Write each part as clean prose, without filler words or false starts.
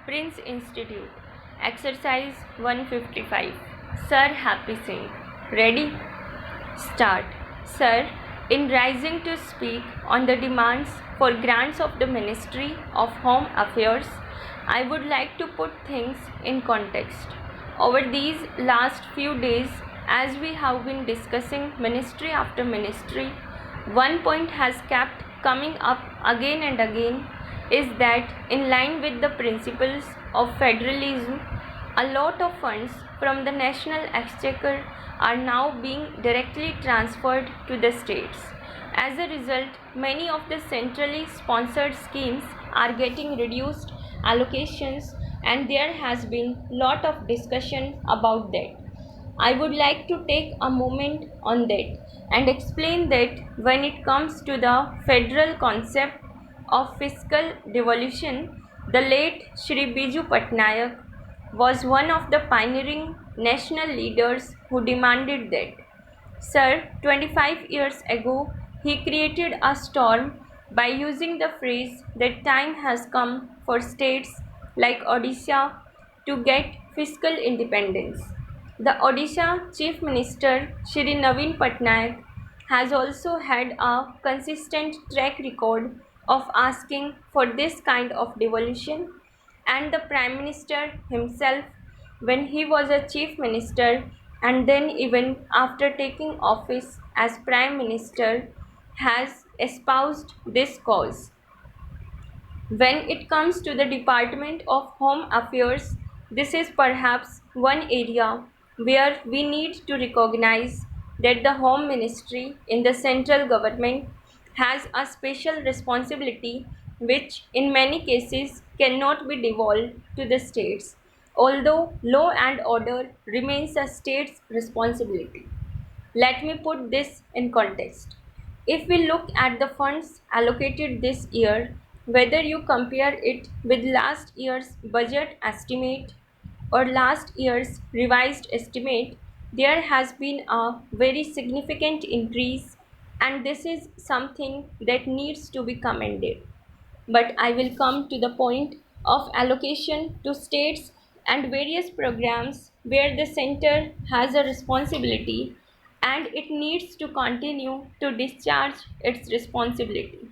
Prince Institute. Exercise 155. Sir Happy Singh. Ready? Start. Sir, in rising to speak on the demands for grants of the Ministry of Home Affairs, I would like to put things in context. Over these last few days, as we have been discussing ministry after ministry, one point has kept coming up again and again is that in line with the principles of federalism, a lot of funds from the national exchequer are now being directly transferred to the states. As a result, many of the centrally sponsored schemes are getting reduced allocations, and there has been lot of discussion about that. I would like to take a moment on that and explain that when it comes to the federal concept of fiscal devolution, the late Shri Biju Patnaik was one of the pioneering national leaders who demanded that. Sir, 25 years ago, he created a storm by using the phrase that time has come for states like Odisha to get fiscal independence. The Odisha Chief Minister Shri Naveen Patnaik has also had a consistent track record of asking for this kind of devolution, and the Prime Minister himself, when he was a Chief Minister and then even after taking office as Prime Minister, has espoused this cause. When it comes to the Department of Home Affairs, this is perhaps one area where we need to recognize that the Home Ministry in the central government has a special responsibility which in many cases cannot be devolved to the states, although law and order remains a state's responsibility. Let me put this in context. If we look at the funds allocated this year, whether you compare it with last year's budget estimate or last year's revised estimate, there has been a very significant increase, and this is something that needs to be commended. But I will come to the point of allocation to states and various programs where the center has a responsibility and it needs to continue to discharge its responsibility.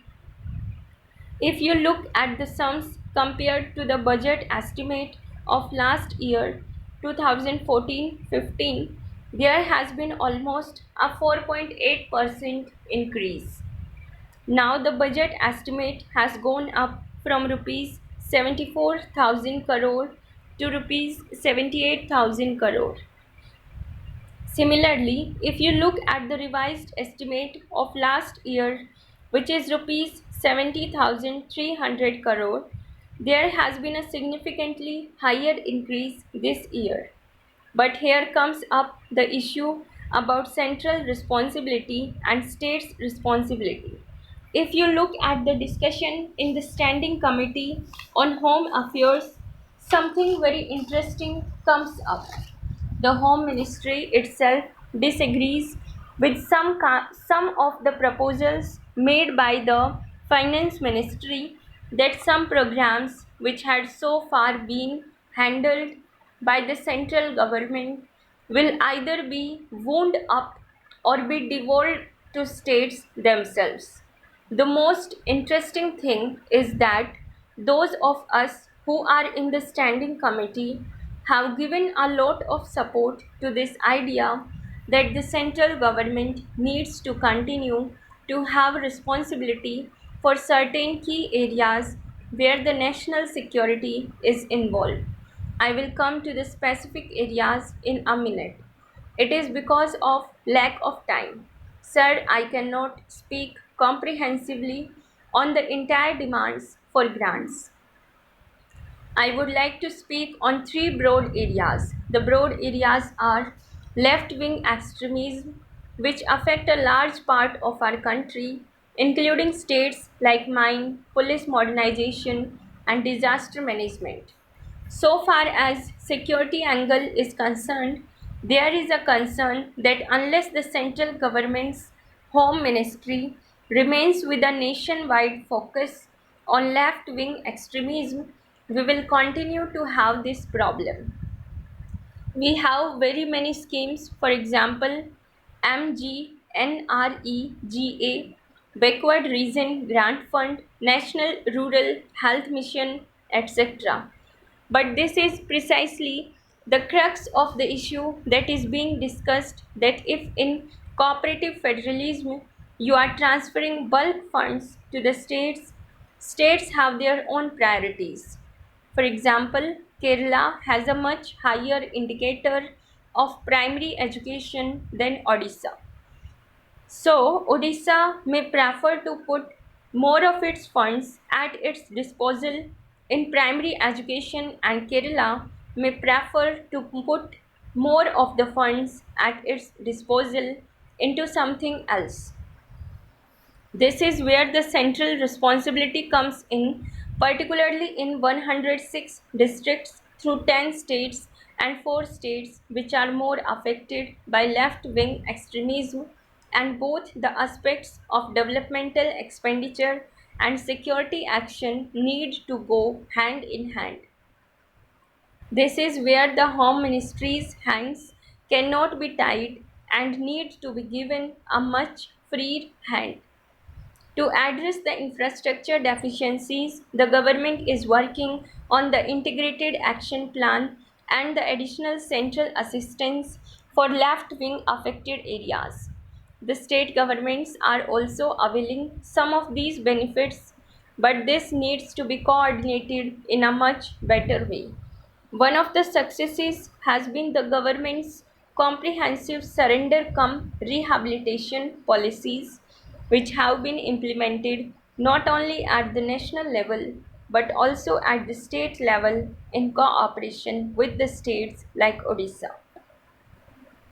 If you look at the sums compared to the budget estimate of last year 2014-15, there has been almost a 4.8% increase. Now the budget estimate has gone up from rupees 74,000 crore to rupees 78,000 crore. Similarly, if you look at the revised estimate of last year, which is rupees 70,300 crore, there has been a significantly higher increase this year. But here comes up the issue about central responsibility and states' responsibility. If you look at the discussion in the Standing Committee on Home Affairs, something very interesting comes up. The Home Ministry itself disagrees with some of the proposals made by the Finance Ministry that some programs which had so far been handled by the central government will either be wound up or be devolved to states themselves. The most interesting thing is that those of us who are in the standing committee have given a lot of support to this idea that the central government needs to continue to have responsibility for certain key areas where the national security is involved. I will come to the specific areas in a minute. It is because of lack of time. Sir, I cannot speak comprehensively on the entire demands for grants. I would like to speak on three broad areas. The broad areas are left wing extremism, which affect a large part of our country, including states like mine, police modernization, and disaster management. So far as security angle is concerned, there is a concern that unless the central government's home ministry remains with a nationwide focus on left-wing extremism, we will continue to have this problem. We have very many schemes, for example, MGNREGA, Backward Region Grant Fund, National Rural Health Mission, etc. But this is precisely the crux of the issue that is being discussed, that if in cooperative federalism you are transferring bulk funds to the states, states have their own priorities. For example, Kerala has a much higher indicator of primary education than Odisha. So, Odisha may prefer to put more of its funds at its disposal in primary education, and Kerala may prefer to put more of the funds at its disposal into something else. This is where the central responsibility comes in, particularly in 106 districts through 10 states and 4 states which are more affected by left wing extremism, and both the aspects of developmental expenditure and security action need to go hand in hand. This is where the Home Ministry's hands cannot be tied and need to be given a much freer hand. To address the infrastructure deficiencies, the government is working on the Integrated Action Plan and the additional central assistance for left wing affected areas. The state governments are also availing some of these benefits, but this needs to be coordinated in a much better way. One of the successes has been the government's comprehensive surrender cum rehabilitation policies, which have been implemented not only at the national level but also at the state level in cooperation with the states like Odisha.